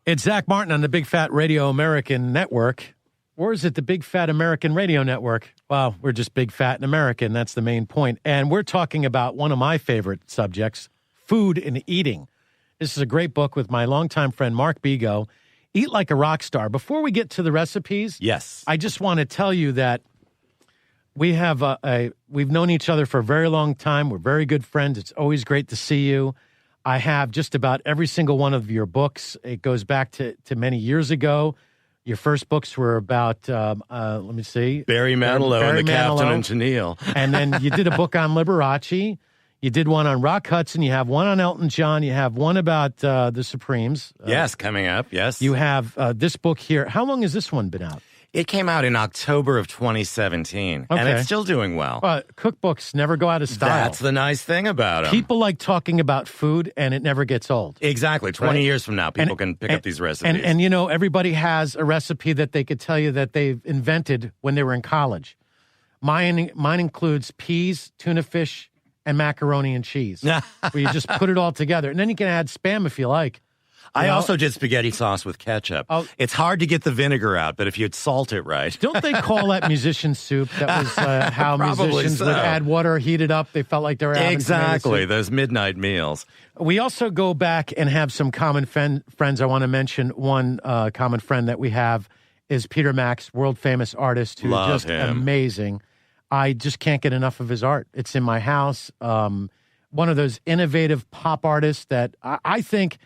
It's Zach Martin on the Big Fat Radio American Network. Or is it the Big Fat American Radio Network? Well, we're just big, fat, and American. That's the main point. And we're talking about one of my favorite subjects, food and eating. This is a great book with my longtime friend, Mark Bego, Eat Like a Rock Star. Before we get to the recipes, yes, I just want to tell you that we have we've known each other for a very long time. We're very good friends. It's always great to see you. I have just about every single one of your books. It goes back to many years ago. Your first books were about, let me see. Barry Manilow and the Captain and Tennille. And then you did a book on Liberace. You did one on Rock Hudson. You have one on Elton John. You have one about the Supremes. Yes, coming up, yes. You have this book here. How long has this one been out? It came out in October of 2017, and it's still doing well. Cookbooks never go out of style. That's the nice thing about them. People like talking about food, and it never gets old. Exactly. 20 years from now, people can pick up these recipes. And, you know, everybody has a recipe that they could tell you that they've invented when they were in college. Mine includes peas, tuna fish, and macaroni and cheese, where you just put it all together. And then you can add Spam if you like. I also did spaghetti sauce with ketchup. Oh, it's hard to get the vinegar out, but if you'd salt it right. Don't they call that musician soup? That was how musicians would add water, heat it up. They felt like they were having exactly those midnight meals. We also go back and have some common friends. I want to mention one common friend that we have is Peter Max, world-famous artist who's just amazing. I just can't get enough of his art. It's in my house. One of those innovative pop artists that I think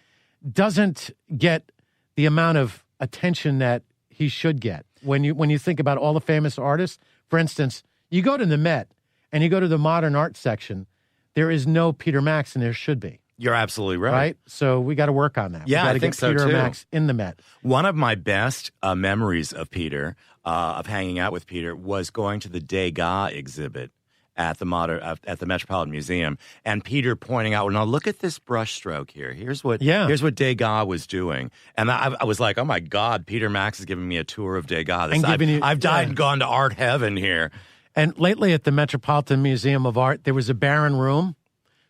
doesn't get the amount of attention that he should get. When you think about all the famous artists, for instance, you go to the Met and you go to the modern art section, there is no Peter Max, and there should be. You're absolutely right. Right? So we got to work on that. Yeah, I think so, Peter Max in the Met. One of my best memories of Peter, of hanging out with Peter, was going to the Degas exhibit at the Metropolitan Museum, and Peter pointing out, well, now look at this brushstroke here. Here's what Degas was doing, and I was like, oh my God, Peter Max is giving me a tour of Degas. I've died and gone to art heaven here. And lately at the Metropolitan Museum of Art, there was a barren room.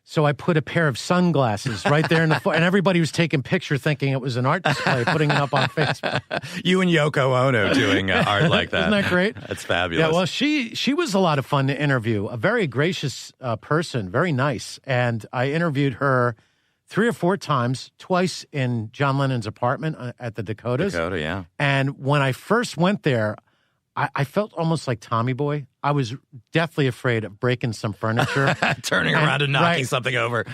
So I put a pair of sunglasses right there in the and everybody was taking picture thinking it was an art display, putting it up on Facebook. You and Yoko Ono doing art like that. Isn't that great? That's fabulous. Yeah, well, she was a lot of fun to interview. A very gracious person, very nice. And I interviewed her 3 or 4 times, twice in John Lennon's apartment at the Dakotas. Dakota, yeah. And when I first went there, I felt almost like Tommy Boy. I was deathly afraid of breaking some furniture. Turning around and knocking something over.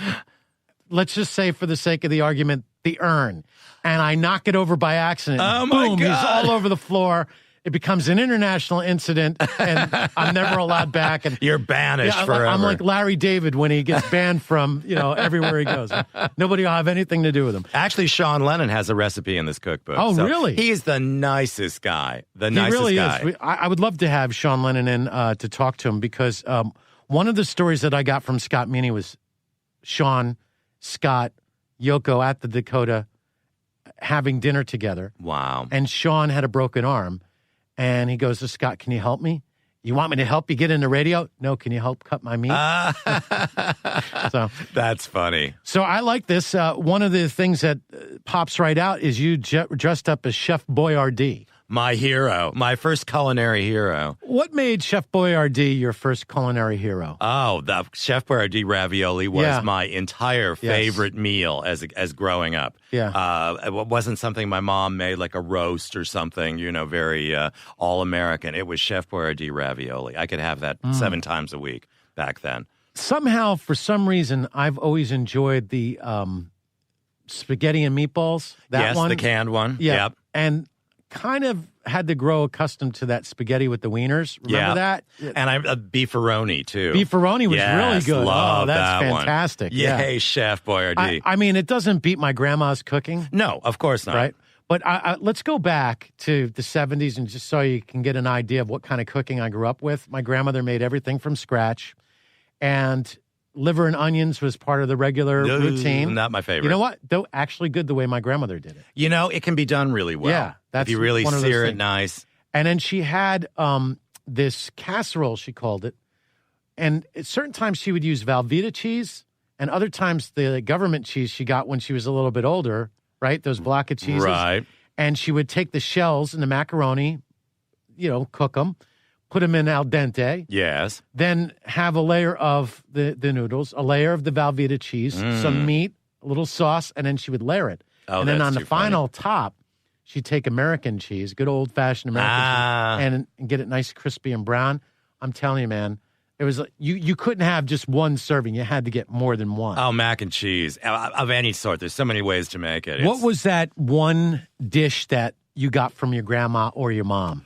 Let's just say, for the sake of the argument, the urn. And I knock it over by accident. Oh, my Boom, God. He's all over the floor. It becomes an international incident, and I'm never allowed back. And you're banished forever. I'm like Larry David when he gets banned from, everywhere he goes. Nobody will have anything to do with him. Actually, Sean Lennon has a recipe in this cookbook. Oh, so really? He's the nicest guy. He really is. I would love to have Sean Lennon in to talk to him, because one of the stories that I got from Scott Meany was Sean, Scott, Yoko at the Dakota having dinner together. Wow. And Sean had a broken arm. And he goes to Scott, can you help me? You want me to help you get in the radio? No, can you help cut my meat? So that's funny. So I like this. One of the things that pops right out is you dressed up as Chef Boyardee. My hero, my first culinary hero. What made Chef Boyardee your first culinary hero? Oh, the Chef Boyardee ravioli was my entire favorite meal as growing up. Yeah. It wasn't something my mom made, like a roast or something, very all-American. It was Chef Boyardee ravioli. I could have that 7 times a week back then. Somehow, for some reason, I've always enjoyed the spaghetti and meatballs. That one. The canned one. Yeah. Yep. And kind of had to grow accustomed to that spaghetti with the wieners. Remember that? And beefaroni, too. Beefaroni was really good. Love that's that fantastic. One. Yay, Chef Boyardee. I mean, it doesn't beat my grandma's cooking. No, of course not. Right? But let's go back to the 70s, and just so you can get an idea of what kind of cooking I grew up with. My grandmother made everything from scratch, and liver and onions was part of the regular routine. Not my favorite. You know what? Though actually good the way my grandmother did it. It can be done really well. Yeah. That's if you really one of sear those it nice. And then she had this casserole, she called it. And at certain times she would use Velveeta cheese, and other times the government cheese she got when she was a little bit older, right? Those block of cheeses. Right. And she would take the shells in the macaroni, cook them, put them in al dente. Yes. Then have a layer of the noodles, a layer of the Velveeta cheese, some meat, a little sauce, and then she would layer it. Oh, and then that's on the too final top, she'd take American cheese, good old-fashioned American cheese, and get it nice, crispy, and brown. I'm telling you, man, it was like you couldn't have just one serving. You had to get more than one. Oh, mac and cheese of any sort. There's so many ways to make it. What was that one dish that you got from your grandma or your mom?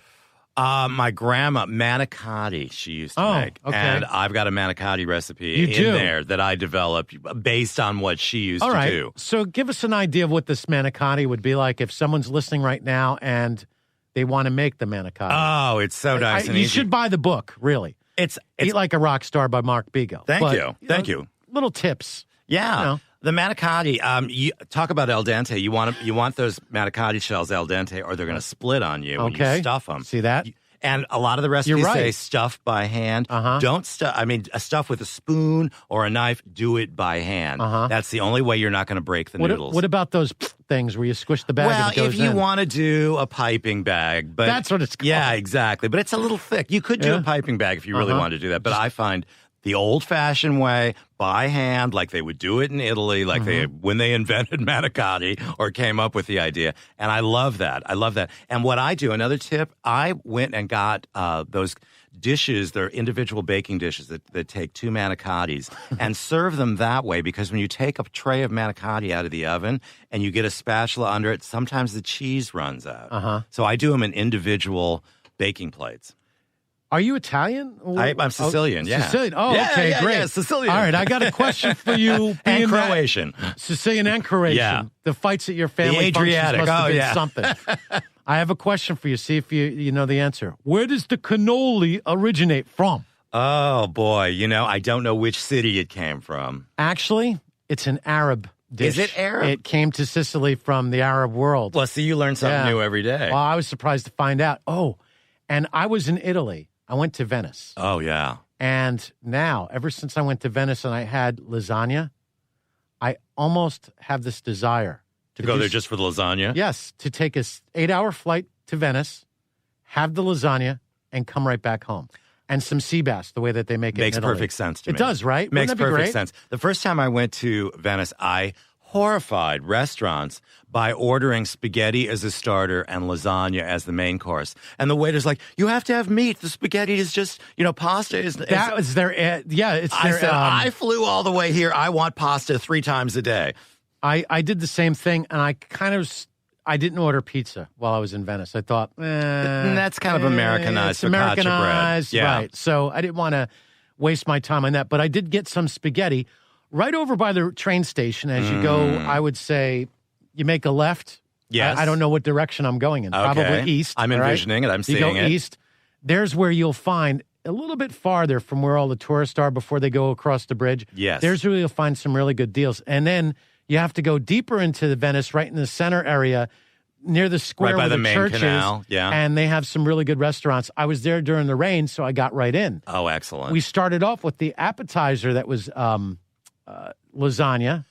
My grandma, manicotti, she used to make. Okay. And I've got a manicotti recipe there that I developed based on what she used to do. So give us an idea of what this manicotti would be like if someone's listening right now and they want to make the manicotti. Oh, it's so nice and you easy. should buy the book, really. It's Eat Like a Rock Star by Mark Bego. Thank you. Little tips. Yeah. The manicotti, you talk about al dente. You want those manicotti shells al dente or they're going to split on you when you stuff them. See that? And a lot of the recipes say stuff by hand. Don't stuff. Stuff with a spoon or a knife. Do it by hand. That's the only way you're not going to break the noodles. What about those things where you squish the bag and it goes if you want to do a piping bag. But that's what it's called. Yeah, exactly. But it's a little thick. You could do a piping bag if you really wanted to do that. But I find the old-fashioned way, by hand, like they would do it in Italy, like when they invented manicotti or came up with the idea. And I love that. And what I do, another tip, I went and got those dishes, they're individual baking dishes that take 2 manicottis and serve them that way because when you take a tray of manicotti out of the oven and you get a spatula under it, sometimes the cheese runs out. So I do them in individual baking plates. Are you Italian? I'm Sicilian, yeah. Sicilian. Oh, okay, great. Yeah, Sicilian. All right, I got a question for you. And Croatian. Sicilian and Croatian. Yeah. The fights at your family Adriatic. functions must have been something. I have a question for you. See if you know the answer. Where does the cannoli originate from? Oh, boy. I don't know which city it came from. Actually, it's an Arab dish. Is it Arab? It came to Sicily from the Arab world. Well, see, you learn something new every day. Well, I was surprised to find out. Oh, and I was in Italy. I went to Venice. Oh, yeah. And now, ever since I went to Venice and I had lasagna, I almost have this desire. To go there just for the lasagna? Yes, to take a 8-hour flight to Venice, have the lasagna, and come right back home. And some sea bass, the way that they make it Makes in Italy. perfect sense to me. It does, right? Makes Wouldn't that be perfect great? sense. The first time I went to Venice, I horrified restaurants by ordering spaghetti as a starter and lasagna as the main course. And the waiter's like, you have to have meat. The spaghetti is just, pasta is... That was their... it's I their... said, I flew all the way here. I want pasta 3 times a day. I did the same thing, and I didn't order pizza while I was in Venice. I thought, that's kind of Americanized. It's Americanized, bread. Yeah. Right. So I didn't want to waste my time on that. But I did get some spaghetti right over by the train station. As you go, I would say you make a left. Yes. I don't know what direction I'm going in. Okay. Probably east. I'm envisioning it. I'm seeing it. You go east. There's where you'll find a little bit farther from where all the tourists are before they go across the bridge. Yes. There's where you'll find some really good deals. And then you have to go deeper into the Venice, right in the center area, near the square right by where the the main church canal. is. Yeah. And they have some really good restaurants. I was there during the rain, so I got right in. Oh, excellent. We started off with the appetizer that was lasagna.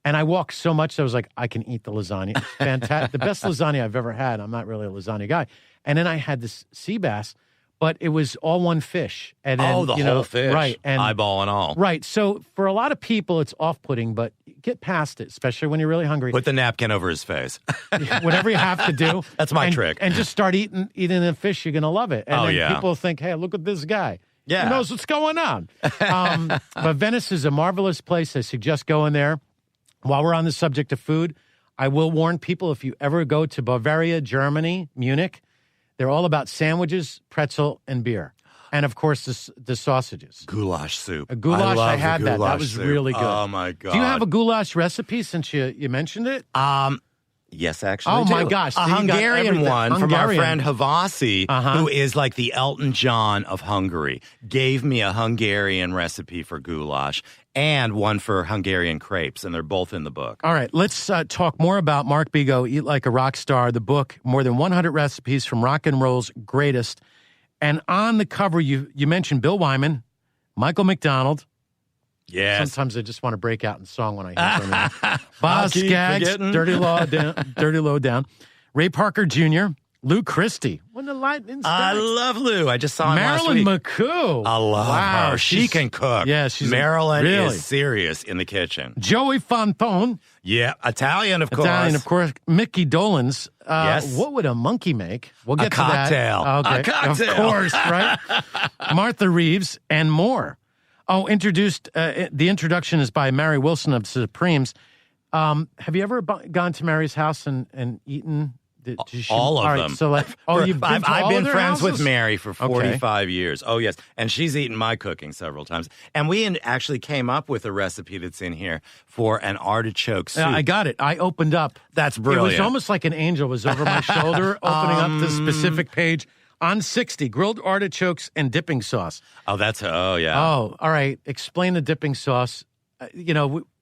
And I walked so much, I was like, I can eat the lasagna. It's fantastic. The best lasagna I've ever had. I'm not really a lasagna guy. And then I had this sea bass, but it was all one fish. And then, the whole fish. Right. And, eyeball and all. Right. So for a lot of people, it's off-putting, but get past it, especially when you're really hungry. Put the napkin over his face. Whatever you have to do. That's my trick. And just start eating the fish. You're going to love it. And then people think, hey, look at this guy. Yeah. He knows what's going on. But Venice is a marvelous place. I suggest going there. While we're on the subject of food, I will warn people, if you ever go to Bavaria, Germany, Munich, they're all about sandwiches, pretzel, and beer. And, of course, the sausages. Goulash soup. A goulash, I had that. That was soup. really good. Oh, my God. Do you have a goulash recipe since you mentioned it? Yes, actually. Oh, I do. my gosh. A Hungarian one from our friend Havasi, who is like the Elton John of Hungary, gave me a Hungarian recipe for goulash and one for Hungarian crepes, and they're both in the book. All right, let's talk more about Mark Bego, Eat Like a Rock Star, the book, more than 100 recipes from rock and roll's greatest. And on the cover, you mentioned Bill Wyman, Michael McDonald, Yes. Sometimes I just want to break out in song when I hear something. Boz Scaggs, Dirty Low Down. Ray Parker Jr., Lou Christie. When the lightning strikes. I love Lou. I just saw him Marilyn last week. McCoo. I love her. She can cook. Yeah, she's Marilyn really is serious in the kitchen. Joey Fantone. Yeah, Italian, of course. Mickey Dolenz. Yes. What would a monkey make? We'll get a cocktail. To that. Okay. A cocktail. Of course, right? Martha Reeves and more. Oh, the introduction is by Mary Wilson of Supremes. Have you ever gone to Mary's house and eaten? All of them. So you've been I've been friends houses? with Mary for 45 years. Oh, yes. And she's eaten my cooking several times. And we actually came up with a recipe that's in here for an artichoke soup. I got it. I opened up. That's brilliant. It was almost like an angel was over my shoulder, opening up this specific page. On 60, grilled artichokes and dipping sauce. Oh, yeah. Oh, all right. Explain the dipping sauce.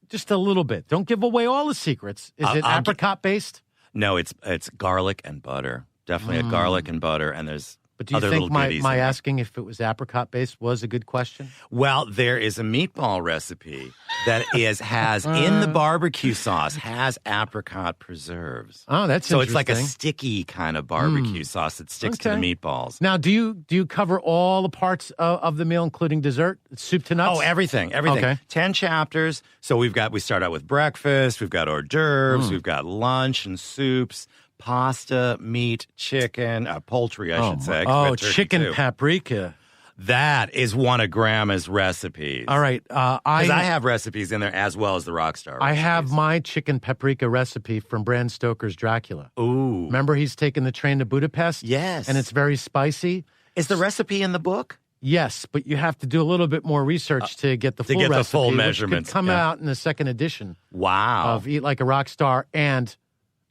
Just a little bit. Don't give away all the secrets. Is it apricot-based? No, it's garlic and butter. Definitely a garlic and butter, and there's But do you think my asking if it was apricot-based was a good question? Well, there is a meatball recipe that has in the barbecue sauce, has apricot preserves. Oh, that's so interesting. it's like a sticky kind of barbecue sauce that sticks to the meatballs. Now, do you cover all the parts of the meal, including dessert, soup to nuts? Oh, everything. Okay. 10 chapters. So we start out with breakfast, we've got hors d'oeuvres, we've got lunch and soups, pasta, meat, chicken, poultry, I should say. Oh, chicken paprika. That is one of Grandma's recipes. All right. Because I have recipes in there as well as the Rockstar recipes. I have my chicken paprika recipe from Bram Stoker's Dracula. Ooh. Remember he's taking the train to Budapest? Yes. And it's very spicy. Is the recipe in the book? Yes, but you have to do a little bit more research to get the full recipe. The full measurements. Which could come out in the second edition. Wow. Of Eat Like a Rock Star and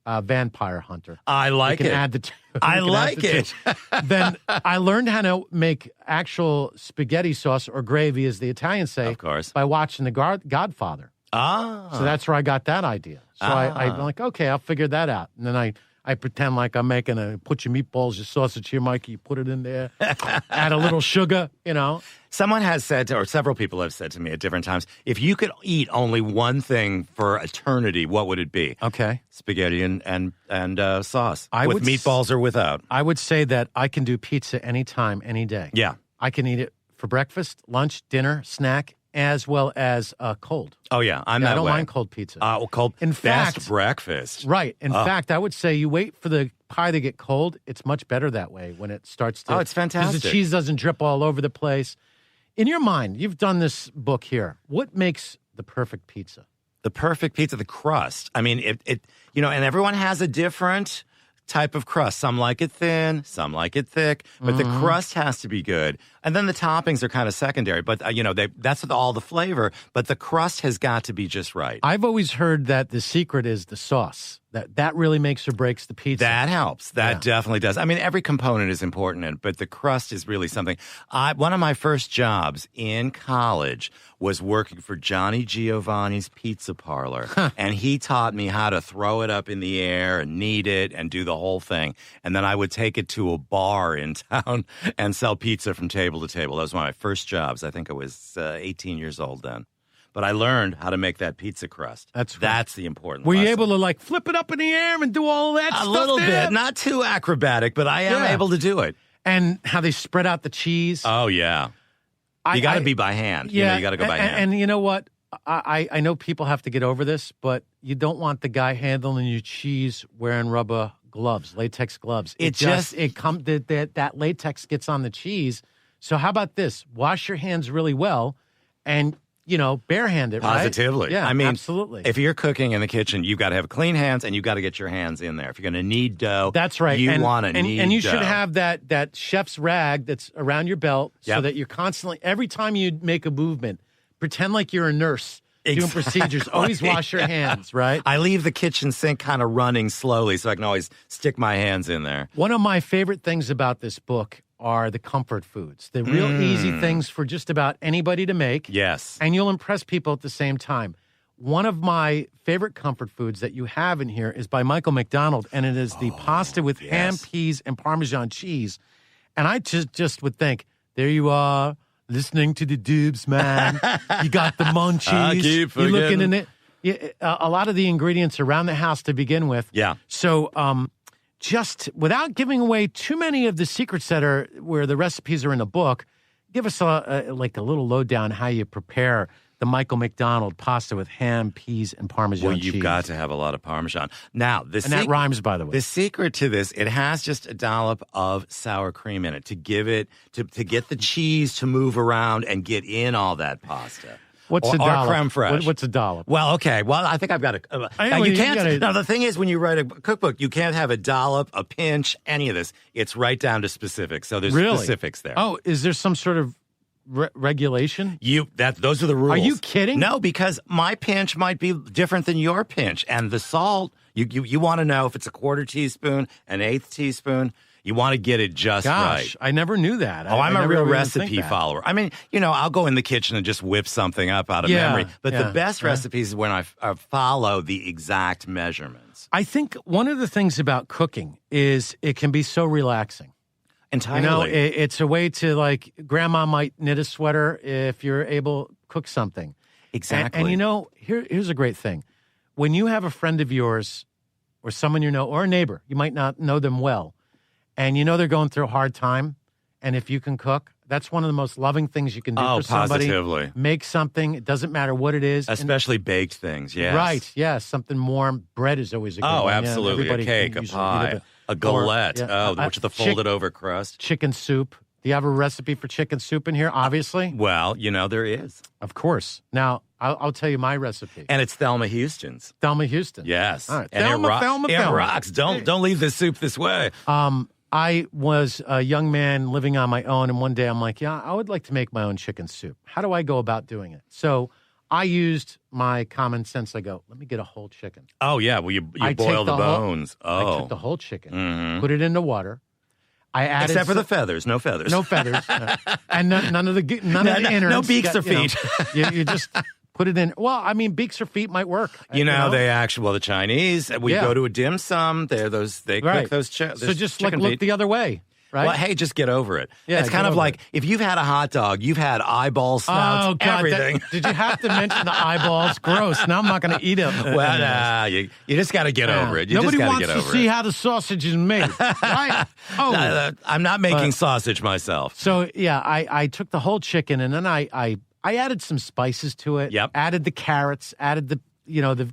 Vampire Hunter. I like it. Add the two. I like it. Then I learned how to make actual spaghetti sauce or gravy, as the Italians say. Of course. By watching The Godfather. Ah. So that's where I got that idea. So I'm like, okay, I'll figure that out. And then I pretend like I'm making put your meatballs, your sausage here, Mikey, you put it in there, add a little sugar, Someone has said, or several people have said to me at different times, if you could eat only one thing for eternity, what would it be? Okay. Spaghetti and sauce. With meatballs or without. I would say that I can do pizza anytime, any day. Yeah. I can eat it for breakfast, lunch, dinner, snack, as well as cold. Oh, yeah. I don't mind cold pizza. Cold. In fact, best breakfast. Right. In fact, I would say you wait for the pie to get cold. It's much better that way when it starts to. Oh, it's fantastic. Because the cheese doesn't drip all over the place. In your mind, you've done this book here. What makes the perfect pizza? The perfect pizza, the crust. I mean, and everyone has a different type of crust. Some like it thin, some like it thick, but the crust has to be good. And then the toppings are kind of secondary, but that's all the flavor, but the crust has got to be just right. I've always heard that the secret is the sauce. That really makes or breaks the pizza. That helps. That definitely does. I mean, every component is important, but the crust is really something. One of my first jobs in college was working for Johnny Giovanni's Pizza Parlor, and he taught me how to throw it up in the air and knead it and do the whole thing. And then I would take it to a bar in town and sell pizza from table to table. That was one of my first jobs. I think I was 18 years old then. But I learned how to make that pizza crust. That's the important Were lesson. you able to flip it up in the air and do all that stuff? A little bit. Not too acrobatic, but I am able to do it. And how they spread out the cheese. Oh, yeah. You got to be by hand. Yeah. You got to go by hand. And you know what? I know people have to get over this, but you don't want the guy handling your cheese wearing rubber gloves, latex gloves. That latex gets on the cheese. So how about this? Wash your hands really well and barehanded, right? Positively. Yeah, I mean, absolutely. If you're cooking in the kitchen, you've got to have clean hands and you've got to get your hands in there. If you're going to knead dough, that's right. You want to knead and you dough. should have that chef's rag that's around your belt so that you're constantly, every time you make a movement, pretend like you're a nurse doing procedures. Always wash your hands, right? I leave the kitchen sink kind of running slowly so I can always stick my hands in there. One of my favorite things about this book are the comfort foods, the real easy things for just about anybody to make. Yes. And you'll impress people at the same time. One of my favorite comfort foods that you have in here is by Michael McDonald, and it is the pasta with ham, peas, and Parmesan cheese. And I just would think, there you are, listening to the dubs, man. You got the munchies. I keep forgetting. You're looking in it. A lot of the ingredients around the house to begin with. Yeah. So just without giving away too many of the secrets that are where the recipes are in the book, give us a little lowdown how you prepare the Michael McDonald pasta with ham, peas, and Parmesan cheese. Well, you've got to have a lot of Parmesan. Now, that rhymes, by the way. The secret to this, it has just a dollop of sour cream in it to give it, to get the cheese to move around and get in all that pasta. What's a dollop? Or creme fraiche. What's a dollop? Well, okay. Well, I think I've got you can't. Now, the thing is, when you write a cookbook, you can't have a dollop, a pinch, any of this. It's right down to specifics. So there's specifics there. Oh, is there some sort of regulation? Those are the rules. Are you kidding? No, because my pinch might be different than your pinch, and the salt. You want to know if it's a quarter teaspoon, an eighth teaspoon. You want to get it just right. I never knew that. I'm a real recipe follower. I mean, I'll go in the kitchen and just whip something up out of memory. But the best recipes is when I follow the exact measurements. I think one of the things about cooking is it can be so relaxing. Entirely. It's a way to, grandma might knit a sweater if you're able to cook something. Exactly. And here's a great thing. When you have a friend of yours or someone you know or a neighbor, you might not know them well, and they're going through a hard time, and if you can cook, that's one of the most loving things you can do for somebody. Positively. Make something. It doesn't matter what it is. Especially baked things, yes. Right, yes. Something warm. Bread is always a good one. Oh, absolutely. A cake, a pie, a galette, which is the folded over crust. Chicken soup. Do you have a recipe for chicken soup in here, obviously? Well, there is. Of course. Now, I'll tell you my recipe. And it's Thelma Houston's. Thelma Houston. Yes. All right. And Thelma. It rocks. Don't leave this soup this way. I was a young man living on my own, and one day I'm like, I would like to make my own chicken soup. How do I go about doing it? So I used my common sense. I go, let me get a whole chicken. Oh, yeah. Well, you boil the bones. I took the whole chicken, put it in the water. I added except for the feathers. No feathers. No feathers. And none of the innards. No beaks or feet. You just put it in. Well, I mean, beaks or feet might work. The Chinese, we go to a dim sum. They cook those chicken. So just look the other way. Right? Well, hey, just get over it. Yeah, it's kind of like if you've had a hot dog, you've had eyeballs, snouts, everything. Did you have to mention the eyeballs? Gross. Now I'm not going to eat it. Well, you just got to get over it. Nobody wants to see how the sausage is made. Right? Oh, I'm not making sausage myself. So, I took the whole chicken, and then I added some spices to it. Yep. Added the carrots, added the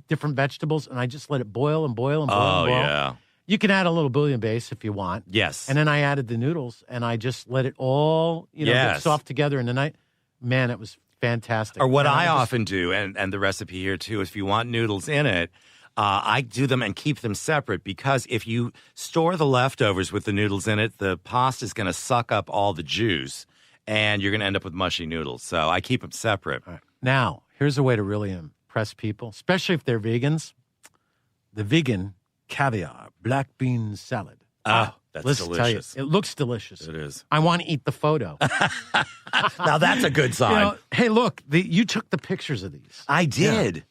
different vegetables, and I just let it boil and boil and boil and boil. Yeah. You can add a little bouillon base if you want. Yes. And then I added the noodles, and I just let it all, get soft together in the night. Man, it was fantastic. Or what I often do, and the recipe here too, is if you want noodles in it, I do them and keep them separate, because if you store the leftovers with the noodles in it, the pasta is going to suck up all the juice, and you're going to end up with mushy noodles. So I keep them separate. Right. Now, here's a way to really impress people, especially if they're vegans. The vegan caviar black bean salad. Oh, that's Tell delicious. you, it looks delicious. It is. I want to eat the photo. Now that's a good sign. Hey, look, you took the pictures of these. I did.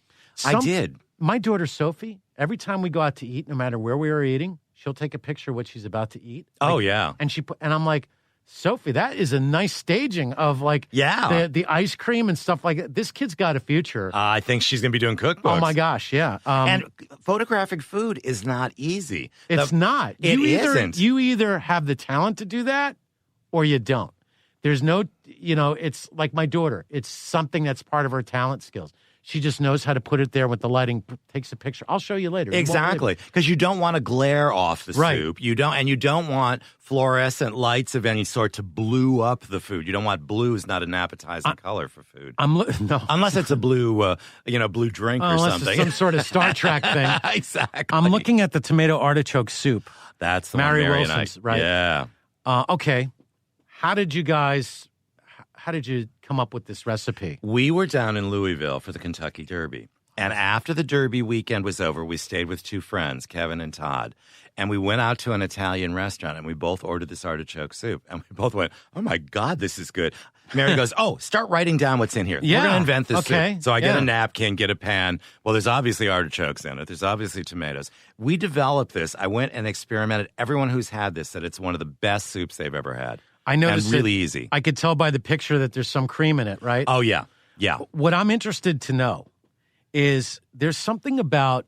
I did. My daughter Sophie, every time we go out to eat, no matter where we are eating, she'll take a picture of what she's about to eat. Yeah. And I'm like, Sophie, that is a nice staging of the ice cream and stuff like that. This kid's got a future. I think she's going to be doing cookbooks. Oh, my gosh, yeah. And photographing food is not easy. It's not. Isn't. You either have the talent to do that or you don't. There's no, it's like my daughter. It's something that's part of her talent skills. She just knows how to put it there with the lighting, takes a picture. I'll show you later. Exactly. Because you don't want to glare off the soup. You don't want fluorescent lights of any sort to blue up the food. You don't want blue is not an appetizing color for food. No. Unless it's a blue, blue drink or something. It's some sort of Star Trek thing. Exactly. I'm looking at the tomato artichoke soup. That's the Mary one, Wilson's, right? Yeah. Okay. How did you come up with this recipe? We were down in Louisville for the Kentucky Derby. And after the Derby weekend was over, we stayed with two friends, Kevin and Todd. And we went out to an Italian restaurant, and we both ordered this artichoke soup. And we both went, oh, my God, this is good. Mary goes, start writing down what's in here. Yeah. We're going to invent this soup. So I get Yeah. a napkin, get a pan. Well, there's obviously artichokes in it. There's obviously tomatoes. We developed this. I went and experimented. Everyone who's had this said it's one of the best soups they've ever had. I noticed and really easy. I could tell by the picture that there's some cream in it, right? Oh, yeah. Yeah. What I'm interested to know is there's something about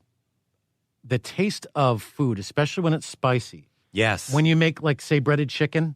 the taste of food, especially when it's spicy. Yes. When you make, like, say, breaded chicken,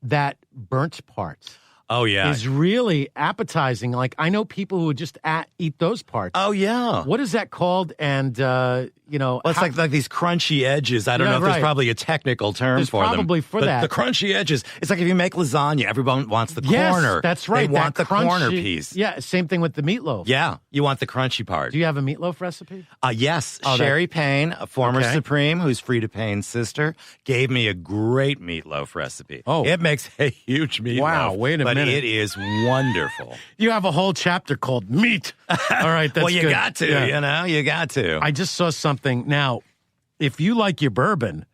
that burnt part. Oh, yeah. Is really appetizing. Like, I know people who would just eat those parts. Oh, yeah. What is that called? And, well, it's like these crunchy edges. I don't know if there's probably a technical term for them. Probably for that. The crunchy edges. It's like if you make lasagna, everyone wants the corner. That's right. They want the corner piece. Yeah, same thing with the meatloaf. Yeah, you want the crunchy part. Do you have a meatloaf recipe? Yes. Sherry Payne, a former Supreme, who's Frida Payne's sister, gave me a great meatloaf recipe. Oh. It makes a huge meatloaf. Wow, wait a minute. But it is wonderful. You have a whole chapter called Meat. All right, that's well, you good. got to, you got to. I just saw something. Now, if you like your bourbon.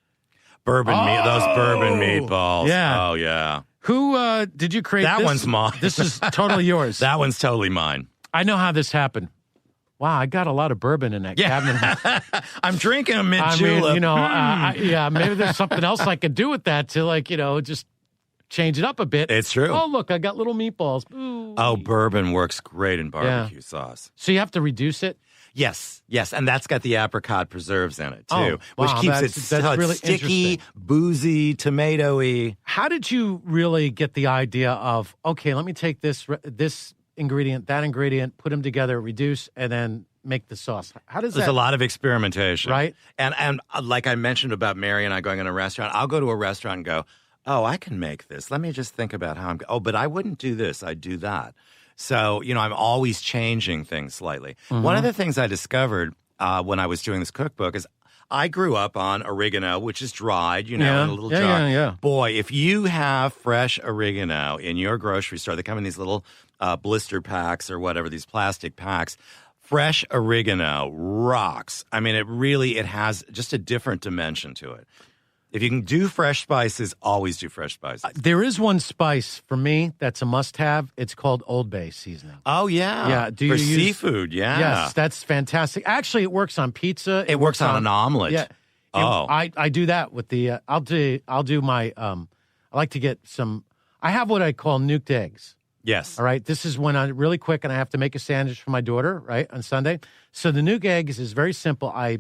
Those bourbon meatballs. Yeah. Oh, yeah. Who did you create that this? One's mine. This is totally yours. That one's totally mine. I know how this happened. Wow, I got a lot of bourbon in that cabinet. I'm drinking a mint-julep. Maybe there's something else I could do with that to, just change it up a bit. It's true. Oh, look, I got little meatballs. Ooh. Oh, bourbon works great in barbecue sauce. So you have to reduce it? Yes, and that's got the apricot preserves in it, too, which keeps it really sticky, boozy, tomatoey. How did you really get the idea of, okay, let me take this ingredient, that ingredient, put them together, reduce, and then make the sauce? How does There's a lot of experimentation. Right? And like I mentioned about Mary and I going in a restaurant, I'll go to a restaurant and go, oh, I can make this. Let me just think about how but I wouldn't do this. I'd do that. So, I'm always changing things slightly. Mm-hmm. One of the things I discovered when I was doing this cookbook is I grew up on oregano, which is dried, in a little jar. Yeah. Boy, if you have fresh oregano in your grocery store, they come in these little blister packs or whatever, these plastic packs. Fresh oregano rocks. I mean, it has just a different dimension to it. If you can do fresh spices, always do fresh spices. There is one spice for me that's a must-have. It's called Old Bay seasoning. Oh, yeah. Yeah. For seafood, yeah. Yes, that's fantastic. Actually, it works on pizza. It works on an omelet. Yeah. I do that with the, I'll do my, I like to get some, I have what I call nuked eggs. Yes. All right. This is when I'm really quick and I have to make a sandwich for my daughter, right, on Sunday. So the nuke eggs is very simple. I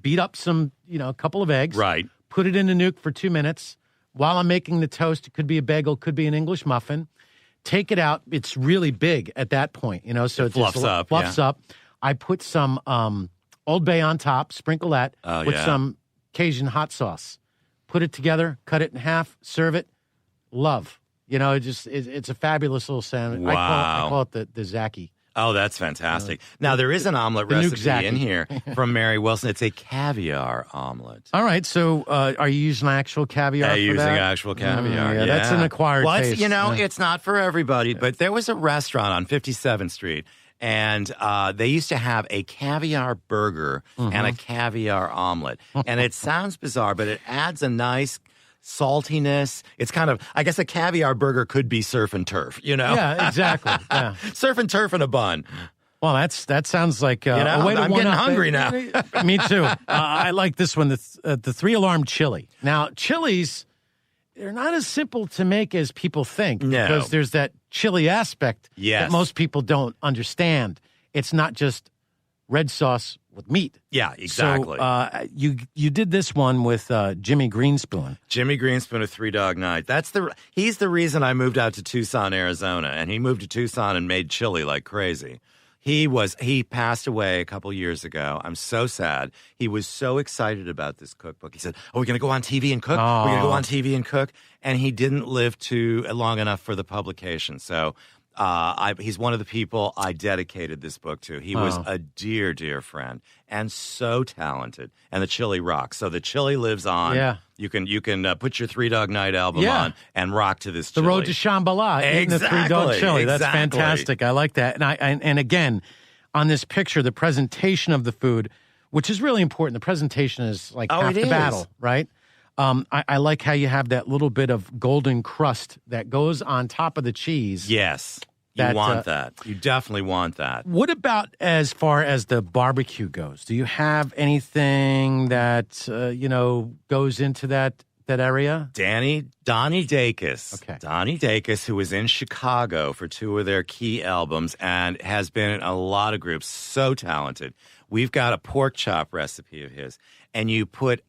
beat up some, a couple of eggs. Right. Put it in the nuke for 2 minutes. While I'm making the toast, it could be a bagel, could be an English muffin. Take it out. It's really big at that point, so it fluffs up. up. I put some Old Bay on top, sprinkle that with some Cajun hot sauce. Put it together, cut it in half, serve it. Love. It's a fabulous little sandwich. Wow. I call it the Zaki. Oh, that's fantastic. Now, there is an omelet recipe in here from Mary Wilson. It's a caviar omelet. All right. So are you using actual caviar for using that? actual caviar, yeah. That's an acquired taste. It's not for everybody, but there was a restaurant on 57th Street, and they used to have a caviar burger and a caviar omelet. And it sounds bizarre, but it adds a nice saltiness. It's kind of, I guess a caviar burger could be surf and turf, Yeah, exactly. Yeah. Surf and turf in a bun. Well, that sounds like a way to I'm getting hungry now. Me too. I like this one, the 3-alarm chili. Now, chilies, they're not as simple to make as people think because there's that chili aspect that most people don't understand. It's not just red sauce with meat. Yeah, exactly. So you did this one with Jimmy Greenspoon. Jimmy Greenspoon of Three Dog Night. He's the reason I moved out to Tucson, Arizona, and he moved to Tucson and made chili like crazy. He passed away a couple years ago. I'm so sad. He was so excited about this cookbook. He said, "Oh, we're going to go on TV and cook. Oh. We're going to go on TV and cook." And he didn't live too long enough for the publication. So he's one of the people I dedicated this book to. He was a dear, dear friend and so talented. And the chili rocks. So the chili lives on. Yeah. You can put your Three Dog Night album on and rock to this chili. The Road to Shambhala, eating the 3 Dog chili. That's fantastic. I like that. And again, on this picture, the presentation of the food, which is really important. The presentation is like half the battle, right? I like how you have that little bit of golden crust that goes on top of the cheese. Yes. You want that. You definitely want that. What about as far as the barbecue goes? Do you have anything that, goes into that that area? Donnie Dacus. Okay. Donnie Dacus, who was in Chicago for 2 of their key albums and has been in a lot of groups. So talented. We've got a pork chop recipe of his. And you put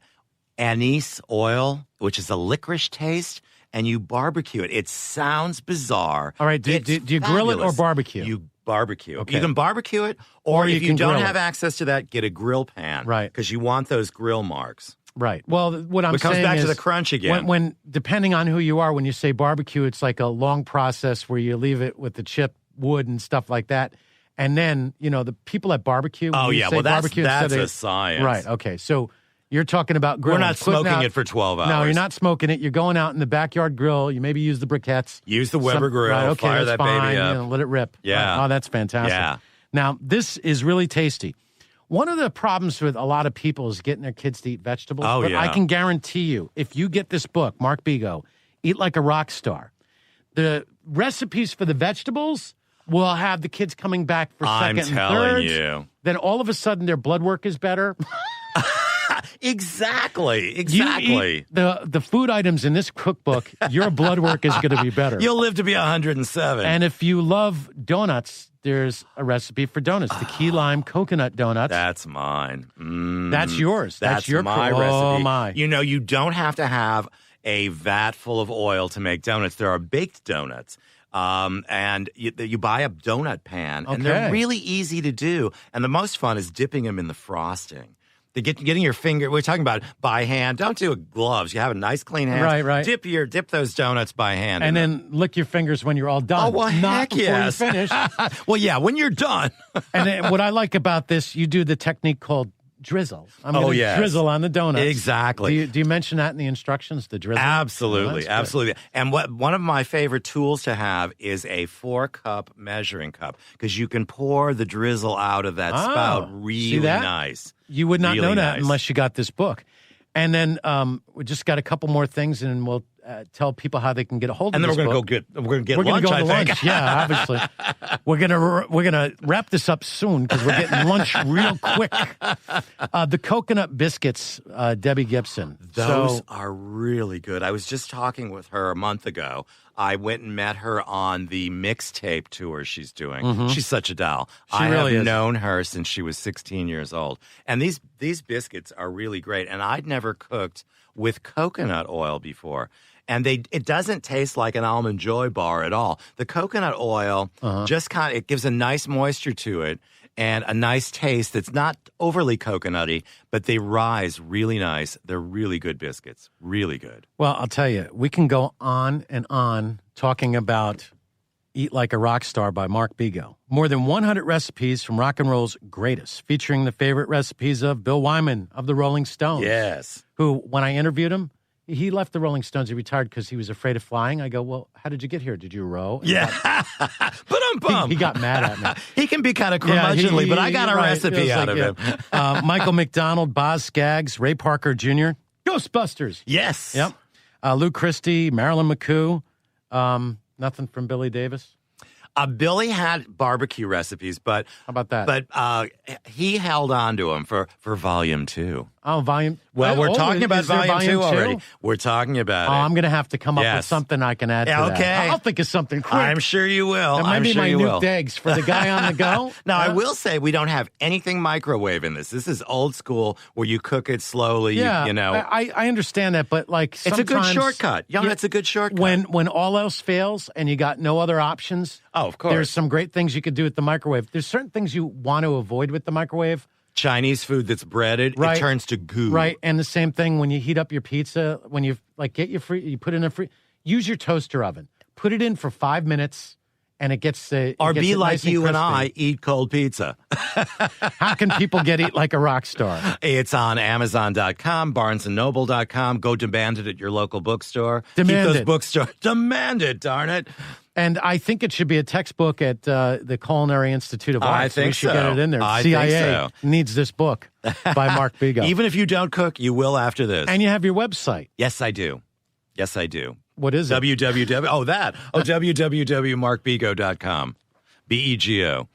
anise oil, which is a licorice taste, and you barbecue it. It sounds bizarre. All right. Do you grill it or barbecue? You barbecue. Okay. You can barbecue it, or if you don't have it. access to that, get a grill pan. Right. Because you want those grill marks. Right. Well, what I'm saying is... It comes back to the crunch again. When depending on who you are, when you say barbecue, it's like a long process where you leave it with the chip wood and stuff like that. And then, the people at barbecue... Oh, yeah. Well, that's a science. Right. Okay. So you're talking about grilling. We're not smoking it for 12 hours. No, you're not smoking it. You're going out in the backyard grill. You maybe use the briquettes. Use the Weber grill. Right, okay, fire that's that fine. baby up. Let it rip. Yeah. Right. Oh, that's fantastic. Yeah. Now, this is really tasty. One of the problems with a lot of people is getting their kids to eat vegetables. Oh, but yeah. I can guarantee you, if you get this book, Mark Bego, Eat Like a Rock Star, the recipes for the vegetables will have the kids coming back for second and thirds. I'm telling you. Then all of a sudden their blood work is better. Exactly. You eat the food items in this cookbook, your blood work is going to be better. You'll live to be 107. And if you love donuts, there's a recipe for donuts. The key lime coconut donuts. That's mine. That's yours. That's your my recipe. recipe. Oh, my. You don't have to have a vat full of oil to make donuts. There are baked donuts. And you buy a donut pan, and they're really easy to do. And the most fun is dipping them in the frosting. Getting your finger, we're talking about by hand. Don't do it gloves. You have a nice clean hand. Right. Dip those donuts by hand. And then lick your fingers when you're all done. Oh, well, Not heck yes. before you finish. Well, yeah, when you're done. And then what I like about this, you do the technique called drizzle. I'm going to drizzle on the donuts. Exactly. Do you mention that in the instructions, the drizzle? Absolutely, absolutely. And one of my favorite tools to have is a 4-cup measuring cup, because you can pour the drizzle out of that spout really nice. You would not know that nice. unless you got this book. And then we just got a couple more things, and we'll tell people how they can get a hold of this book. We're going to get We're lunch, go I to think. lunch. Yeah, obviously. We're gonna wrap this up soon because we're getting lunch real quick. The coconut biscuits, Debbie Gibson. Those are really good. I was just talking with her a month ago. I went and met her on the mixtape tour she's doing. Mm-hmm. She's such a doll. She really have is. known her since she was 16 years old. And these biscuits are really great. And I'd never cooked with coconut oil before. And it doesn't taste like an Almond Joy bar at all. The coconut oil just it gives a nice moisture to it and a nice taste that's not overly coconutty, but they rise really nice. They're really good biscuits. Really good. Well, I'll tell you, we can go on and on talking about Eat Like a Rock Star by Mark Bego. More than 100 recipes from rock and roll's greatest, featuring the favorite recipes of Bill Wyman of the Rolling Stones. Yes. Who, when I interviewed him, he left the Rolling Stones. He retired because he was afraid of flying. I go, well, how did you get here? Did you row? And he got mad at me. He can be kind of curmudgeonly, but I got a recipe out of him. Michael McDonald, Boz Scaggs, Ray Parker Jr., Ghostbusters. Yes. Yep. Lou Christie, Marilyn McCoo. Nothing from Billy Davis. Billy had barbecue recipes, but how about that? But he held on to them for volume 2. Oh, volume. Well, we're talking about volume 2 already. We're talking about it. I'm going to have to come up with something I can add to that. Okay. I'll think of something quick. I'm sure you will. That might be my nuked eggs for the guy on the go. Now, I will say we don't have anything microwave in this. This is old school where you cook it slowly. Yeah, you know. I understand that, but like it's a good shortcut. It's a good shortcut. When all else fails and you got no other options, of course. There's some great things you could do with the microwave. There's certain things you want to avoid with the microwave. Chinese food that's breaded, it turns to goo. Right, and the same thing when you heat up your pizza, when you get your you put in use your toaster oven. Put it in for 5 minutes, and it gets the... Or be like nice you and I, eat cold pizza. How can people get Eat Like a Rock Star? It's on Amazon.com, BarnesandNoble.com. Go demand it at your local bookstore. Demand Keep those it. bookstores. Demand it, darn it. And I think it should be a textbook at the Culinary Institute of Arts. I think we should get it in there. I CIA think so. needs this book by Mark Bego. Even if you don't cook, you will after this. And you have your website. Yes, I do. Yes, I do. What is it? www.markbego.com. BEGO.